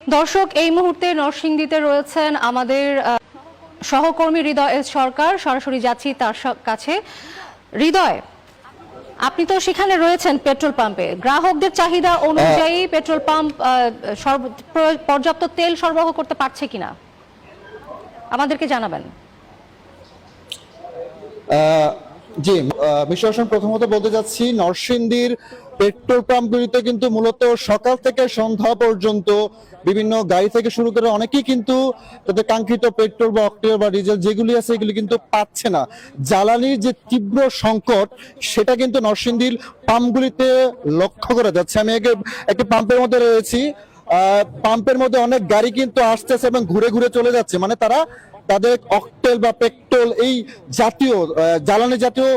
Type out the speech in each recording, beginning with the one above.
দর্শক, এই মুহূর্তে নরসিংদীতে রয়েছেন আমাদের সহকর্মী হৃদয় এস সরকার। সরাসরি যাচ্ছি তার কাছে। হৃদয়, আপনি তো সেখানে রয়েছেন পেট্রোল পাম্পে। গ্রাহকদের চাহিদা অনুযায়ী পেট্রোল পাম্প পর্যাপ্ত তেল সরবরাহ করতে পারছে কিনা আমাদেরকে জানাবেন। জি, মিস্টার হোসেন, প্রথমত বলতে যাচ্ছি নরসিংদীর পেট্রোল পাম্পগুলিতে কিন্তু মূলত সকাল থেকে সন্ধ্যা পর্যন্ত বিভিন্ন গাড়ি থেকে শুরু করে অনেকেই কিন্তু তাদের কাঙ্ক্ষিত পেট্রোল বা অক্টেন বা ডিজেল যেগুলি আছে এগুলি কিন্তু পাচ্ছে না। জ্বালানির যে তীব্র সংকট সেটা কিন্তু নরসিংদীর পাম্পগুলিতে লক্ষ্য করা যাচ্ছে। আমি একটি পাম্পের মধ্যে রয়েছি। পাম্পের মধ্যে অনেক গাড়ি কিন্তু আসতেছে এবং ঘুরে ঘুরে চলে যাচ্ছে, মানে তারা তাদের অকটেল বা পেট্রোল এই জাতীয় জ্বালানি জাতীয়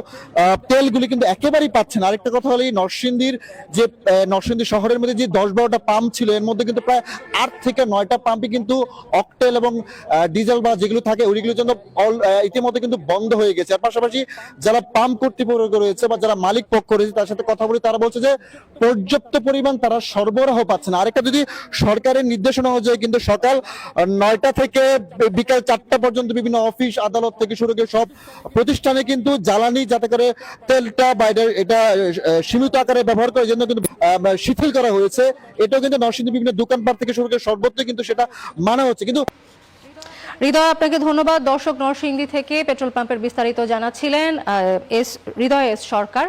তেলগুলি কিন্তু একেবারেই পাচ্ছে না। আরেকটা কথা হলো, নরসিংদী শহরের মধ্যে যে 10-12টা পাম্প ছিল এর মধ্যে কিন্তু প্রায় 8 থেকে 9টা পাম্পই কিন্তু অকটেল এবং ডিজেল বা যেগুলো থাকে ওইগুলোর জন্য ইতিমধ্যে কিন্তু বন্ধ হয়ে গেছে। আর পাশাপাশি যারা পাম্প কর্তৃপক্ষ রয়েছে বা যারা মালিক পক্ষ রয়েছে তার সাথে কথা বলি, তারা বলছে যে পর্যাপ্ত পরিমাণ তারা সরবরাহ পাচ্ছে না। আরেকটা, যদি সরকারের নির্দেশনা অনুযায়ী কিন্তু সকাল 9টা থেকে বিকাল 4টা পর্যন্ত বিভিন্ন অফিস আদালত থেকে শুরু করে সব প্রতিষ্ঠানে কিন্তু জ্বালানি যাতে করে তেলটা বাইরে এটা সীমিত আকারে ব্যবহার করার জন্য কিন্তু শিথিল করা হয়েছে। এটাও কিন্তু নরসিংদী বিভিন্ন দোকানপাট থেকে শুরু করে সর্বত্র কিন্তু সেটা মানা হচ্ছে। কিন্তু হৃদয়, আপনাকে ধন্যবাদ। দর্শক, নরসিংদী থেকে পেট্রোল পাম্পের বিস্তারিত জানাচ্ছিলেন হৃদয় এস সরকার।